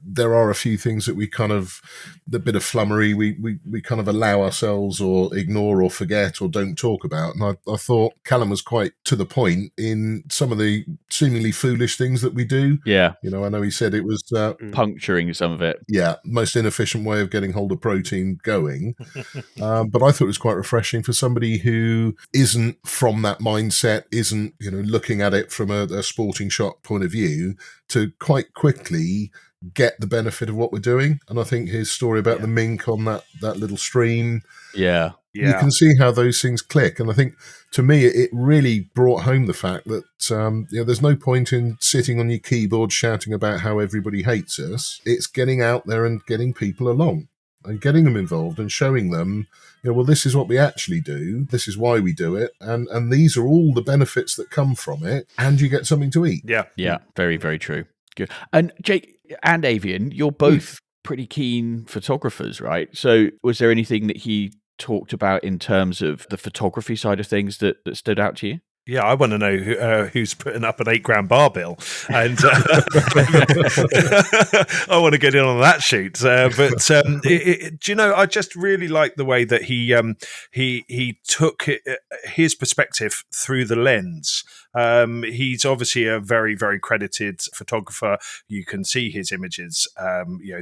Speaker 2: there are a few things that we kind of, the bit of flummery, we kind of allow ourselves or ignore or forget or don't talk about. And I thought Callum was quite to the point in some of the seemingly foolish things that we do.
Speaker 1: Yeah.
Speaker 2: I know he said it was
Speaker 1: puncturing some of it.
Speaker 2: Yeah, most inefficient way of getting hold of protein going. But I thought it was quite refreshing for somebody who isn't from that mindset, isn't, looking at it from a sporting shot point of view, to quite quickly get the benefit of what we're doing. And I think his story about the mink on that little stream, you can see how those things click. And I think, to me, it really brought home the fact that there's no point in sitting on your keyboard shouting about how everybody hates us. It's getting out there and getting people along and getting them involved and showing them, well, this is what we actually do, this is why we do it, and these are all the benefits that come from it, and you get something to eat.
Speaker 1: Yeah, very, very true. Good. And Jake and Avian, you're both pretty keen photographers, right? So was there anything that he talked about in terms of the photography side of things that stood out to you?
Speaker 3: Yeah, I want to know who's putting up an $8,000 bar bill, and I want to get in on that shoot. Do you know? I just really like the way that he took his perspective through the lens. He's obviously a very, very credited photographer. You can see his images,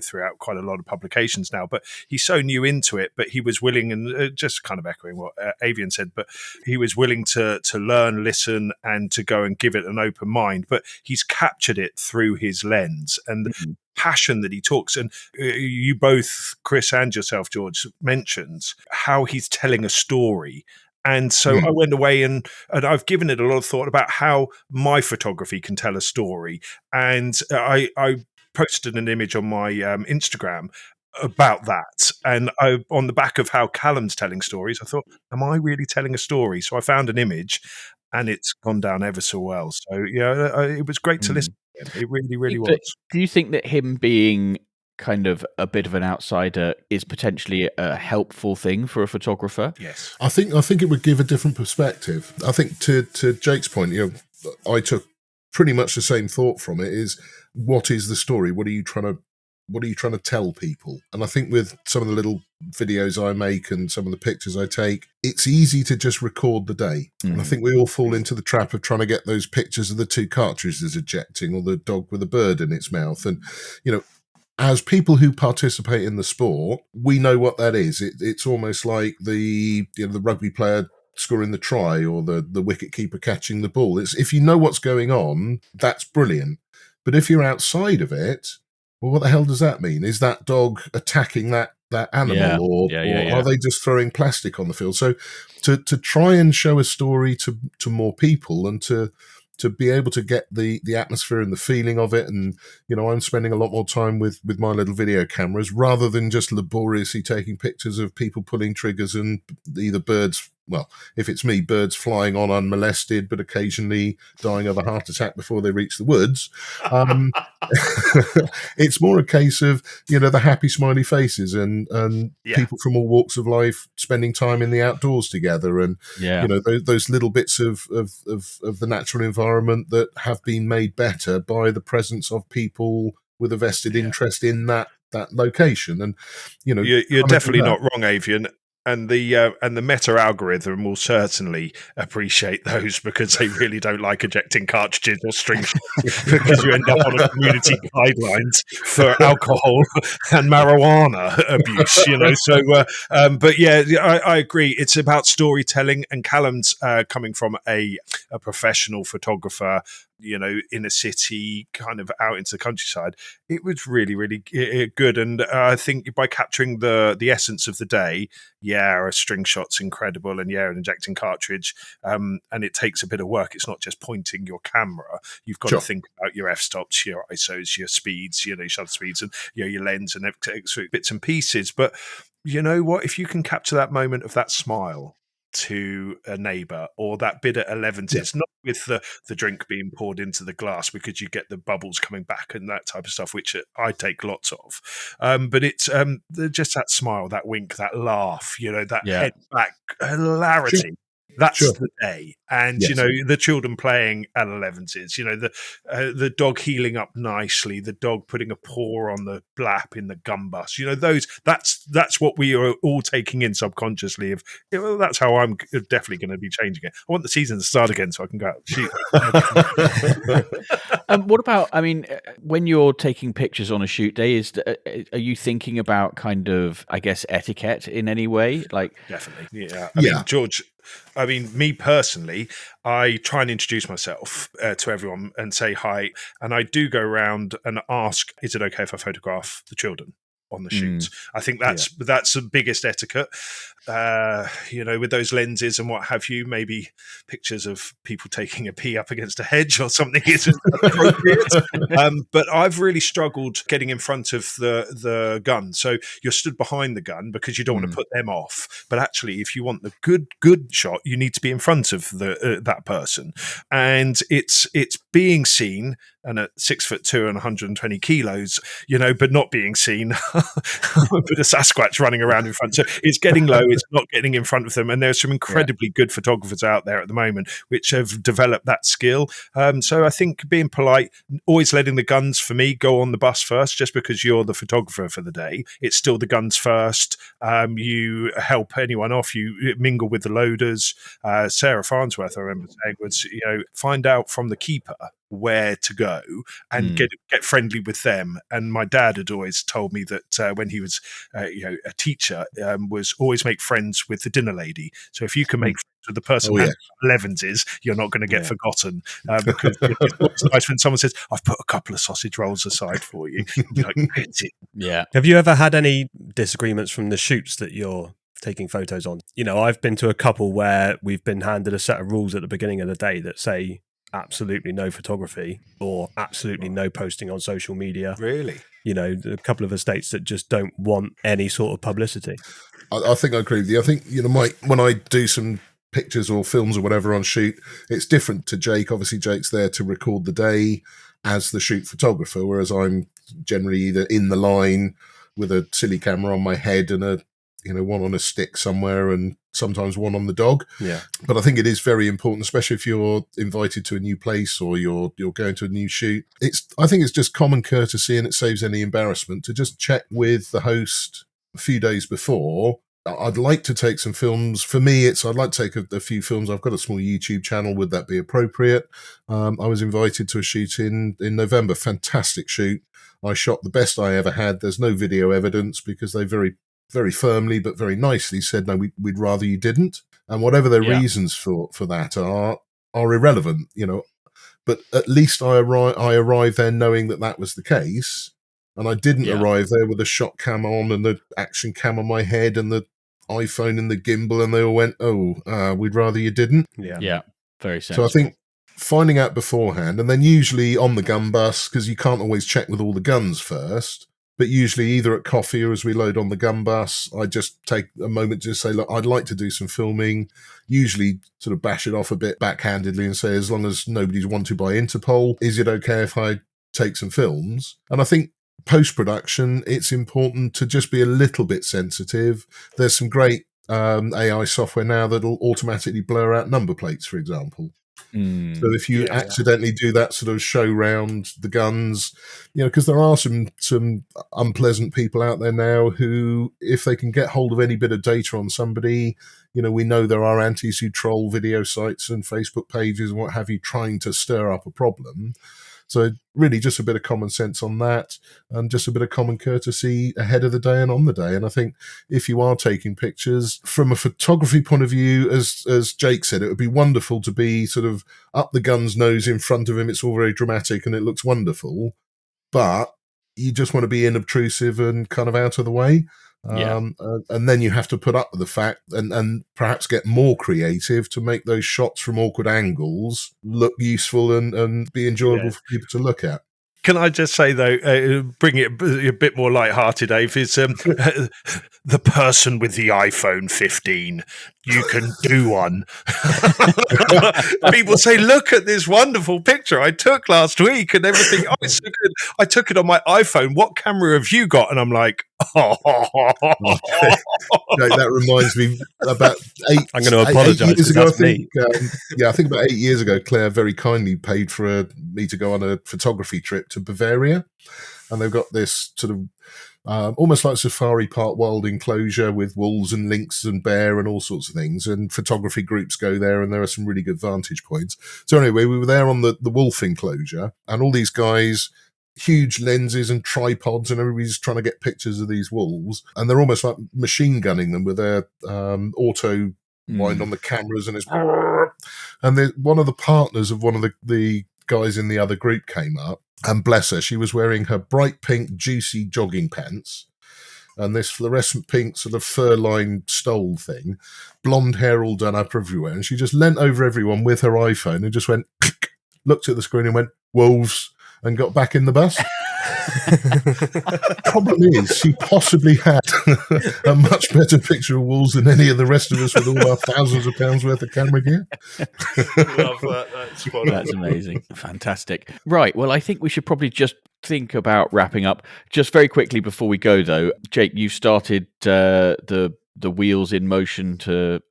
Speaker 3: throughout quite a lot of publications now. But he's so new into it. But he was willing, and just kind of echoing what Avian said, but he was willing to learn, listen, and to go and give it an open mind. But he's captured it through his lens and the passion that he talks. And you both, Chris and yourself, George, mentioned how he's telling a story. And so I went away and I've given it a lot of thought about how my photography can tell a story. And I posted an image on my Instagram about that. And on the back of how Callum's telling stories, I thought, am I really telling a story? So I found an image and it's gone down ever so well. So, it was great to listen to him. It really, really was.
Speaker 1: Do you think that him being kind of a bit of an outsider is potentially a helpful thing for a photographer?
Speaker 3: Yes.
Speaker 2: I think it would give a different perspective. I think to Jake's point, I took pretty much the same thought from it, is what is the story? What are you trying to tell people? And I think with some of the little videos I make and some of the pictures I take, it's easy to just record the day. And I think we all fall into the trap of trying to get those pictures of the two cartridges ejecting or the dog with a bird in its mouth. And, as people who participate in the sport, we know what that is. It's almost like the rugby player scoring the try or the wicket keeper catching the ball. If you know what's going on, that's brilliant. But if you're outside of it, well, what the hell does that mean? Is that dog attacking that animal, or are they just throwing plastic on the field? So to try and show a story to more people and to be able to get the atmosphere and the feeling of it. And, I'm spending a lot more time with my little video cameras rather than just laboriously taking pictures of people pulling triggers and either birds well, if it's me, birds flying on unmolested, but occasionally dying of a heart attack before they reach the woods. It's more a case of, the happy smiley faces and people from all walks of life spending time in the outdoors together, and those little bits of the natural environment that have been made better by the presence of people with a vested interest in that location. And
Speaker 3: you're definitely not wrong, Avian. And the meta algorithm will certainly appreciate those, because they really don't like ejecting cartridges or string shots, because you end up on a community guidelines for alcohol and marijuana abuse. So, but yeah, I agree. It's about storytelling, and Callum's coming from a professional photographer, in a city, kind of out into the countryside. It was really, really good. And I think by capturing the essence of the day, a string shot's incredible, and an injecting cartridge, and it takes a bit of work. It's not just pointing your camera. You've got to think about your f-stops, your ISOs, your speeds, your shutter speeds, and your lens and bits and pieces. But you know what? If you can capture that moment of that smile to a neighbour, or that bit at 11, it's not with the drink being poured into the glass, because you get the bubbles coming back and that type of stuff, which I take lots of, but it's just that smile, that wink, that laugh, that head back hilarity. That's the day. And, the children playing at 11s, the dog healing up nicely, the dog putting a paw on the blap in the gun bus, that's what we are all taking in subconsciously of, that's how I'm definitely going to be changing it. I want the season to start again so I can go out and shoot.
Speaker 1: What about, when you're taking pictures on a shoot day, are you thinking about kind of, I guess, etiquette in any way? Like,
Speaker 3: definitely. Yeah. I mean, George, me personally, I try and introduce myself to everyone and say hi. And I do go around and ask, is it okay if I photograph the children on the shoots? I think that's the biggest etiquette. With those lenses and what have you, maybe pictures of people taking a pee up against a hedge or something isn't appropriate. But I've really struggled getting in front of the gun. So you're stood behind the gun because you don't want to put them off. But actually, if you want the good shot, you need to be in front of that person. And it's being seen, and at 6'2" and 120 kilos, but not being seen, but a Sasquatch running around in front. So it's getting low, it's not getting in front of them. And there's some incredibly good photographers out there at the moment which have developed that skill. So I think being polite, always letting the guns, for me, go on the bus first, just because you're the photographer for the day. It's still the guns first. You help anyone off, you mingle with the loaders. Sarah Farnsworth, I remember saying, was, find out from the keeper where to go and get friendly with them. And my dad had always told me that when he was a teacher, was always make friends with the dinner lady. So if you can make friends with the person who 11s is, you're not going to get forgotten, because it's nice when someone says, I've put a couple of sausage rolls aside for you. You're like,
Speaker 1: yeah.
Speaker 4: Have you ever had any disagreements from the shoots that you're taking photos on? I've been to a couple where we've been handed a set of rules at the beginning of the day that say absolutely no photography or absolutely no posting on social media.
Speaker 3: Really?
Speaker 4: A couple of estates that just don't want any sort of publicity.
Speaker 2: I think I agree with you. I think, when I do some pictures or films or whatever on shoot, it's different to Jake. Obviously, Jake's there to record the day as the shoot photographer, whereas I'm generally either in the line with a silly camera on my head and a one on a stick somewhere, and sometimes one on the dog.
Speaker 4: Yeah.
Speaker 2: But I think it is very important, especially if you're invited to a new place or you're going to a new shoot. I think it's just common courtesy, and it saves any embarrassment, to just check with the host a few days before. I'd like to take some films. For me, I'd like to take a few films. I've got a small YouTube channel. Would that be appropriate? I was invited to a shoot in November. Fantastic shoot. I shot the best I ever had. There's no video evidence because they very firmly but very nicely said, no, we'd rather you didn't. And whatever their reasons for that are irrelevant, But at least I arrived there knowing that was the case. And I didn't arrive there with a shot cam on and the action cam on my head and the iPhone and the gimbal, and they all went, we'd rather you didn't.
Speaker 1: Yeah, very sensible.
Speaker 2: So I think finding out beforehand, and then usually on the gun bus, because you can't always check with all the guns first, But usually either at coffee or as we load on the gun bus, I just take a moment to say, look, I'd like to do some filming, usually sort of bash it off a bit backhandedly and say, as long as nobody's wanted by Interpol, is it okay if I take some films? And I think post-production, it's important to just be a little bit sensitive. There's some great AI software now that'll automatically blur out number plates, for example. So if you accidentally do that sort of show round the guns, because there are some unpleasant people out there now who, if they can get hold of any bit of data on somebody, we know there are antis who troll video sites and Facebook pages and what have you, trying to stir up a problem. So really just a bit of common sense on that, and just a bit of common courtesy ahead of the day and on the day. And I think if you are taking pictures from a photography point of view, as Jake said, it would be wonderful to be sort of up the gun's nose in front of him. It's all very dramatic and it looks wonderful, but you just want to be inobtrusive and kind of out of the way. And then you have to put up with the fact and perhaps get more creative to make those shots from awkward angles look useful and be enjoyable for people to look at.
Speaker 3: Can I just say, though, bring it a bit more lighthearted, Dave, is the person with the iPhone 15. You can do one. People say, look at this wonderful picture I took last week and everything. Oh, it's so good. I took it on my iPhone. What camera have you got? And I'm like,
Speaker 2: that reminds me about
Speaker 4: I'm going to apologise.
Speaker 2: Years ago, I think about 8 years ago, Claire very kindly paid for me to go on a photography trip to Bavaria, and they've got this sort of almost like Safari Park wild enclosure with wolves and lynx and bear and all sorts of things, and photography groups go there, and there are some really good vantage points. So anyway, we were there on the wolf enclosure, and all these guys, huge lenses and tripods, and everybody's trying to get pictures of these wolves, and they're almost like machine gunning them with their auto wind on the cameras, and it's and one of the partners of one of the guys in the other group came up, and bless her, she was wearing her bright pink juicy jogging pants and this fluorescent pink sort of fur-lined stole thing, blonde hair all done up everywhere, and she just leant over everyone with her iPhone and just went looked at the screen and went wolves and got back in the bus. Problem is, she possibly had a much better picture of wolves than any of the rest of us with all our thousands of pounds worth of camera gear.
Speaker 3: Love that.
Speaker 1: That's amazing. Fantastic. Right. Well, I think we should probably just think about wrapping up. Just very quickly before we go, though, Jake, you started the wheels in motion to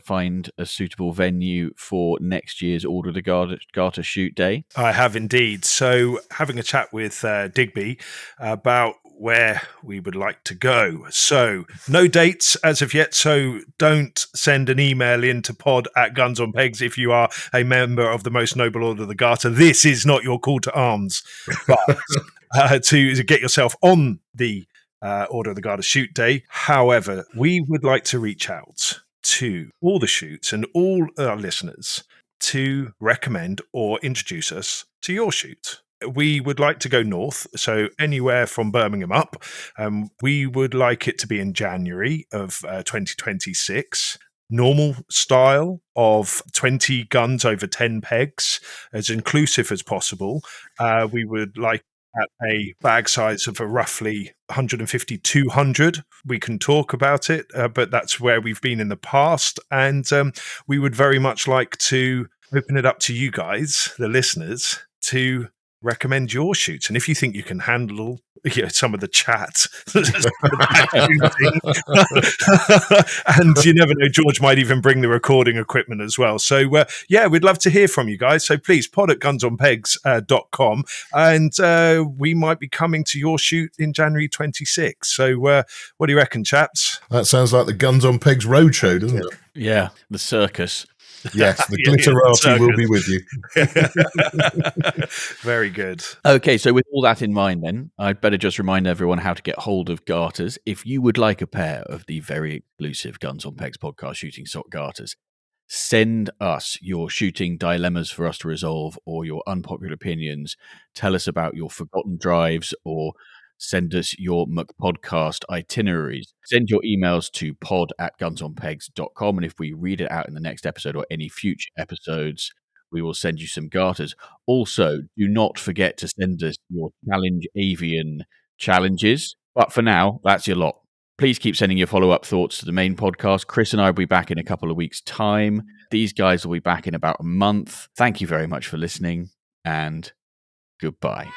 Speaker 1: find a suitable venue for next year's Order of the Garter shoot day.
Speaker 3: I have indeed. So having a chat with Digby about where we would like to go. So no dates as of yet, so don't send an email in to pod@gunsonpegs if you are a member of the Most Noble Order of the Garter. This is not your call to arms, but to get yourself on the Order of the Garter shoot day. However, we would like to reach out to all the shoots and all our listeners to recommend or introduce us to your shoot. We would like to go north, so anywhere from Birmingham up. We would like it to be in January of 2026. Normal style of 20 guns over 10 pegs, as inclusive as possible. We would like at a bag size of a roughly 150, 200. We can talk about it, but that's where we've been in the past. And we would very much like to open it up to you guys, the listeners, to recommend your shoots. And if you think you can handle some of the chat, and you never know, George might even bring the recording equipment as well. So we'd love to hear from you guys. So please pod@gunsonpegs.com, and we might be coming to your shoot in January 26. So what do you reckon, chaps?
Speaker 2: That sounds like the Guns on Pegs roadshow, doesn't it?
Speaker 1: Yeah, the circus.
Speaker 2: Yes, the glitterati will be with you.
Speaker 3: Very good.
Speaker 1: Okay, so with all that in mind then, I'd better just remind everyone how to get hold of garters. If you would like a pair of the very exclusive Guns on Pegs podcast shooting sock garters, send us your shooting dilemmas for us to resolve or your unpopular opinions. Tell us about your forgotten drives or send us your McPodcast itineraries. Send your emails to pod@gunsonpegs.com, and if we read it out in the next episode or any future episodes, we will send you some garters. Also, do not forget to send us your Challenge Avian challenges. But for now, that's your lot. Please keep sending your follow-up thoughts to the main podcast. Chris and I will be back in a couple of weeks' time. These guys will be back in about a month. Thank you very much for listening, and goodbye.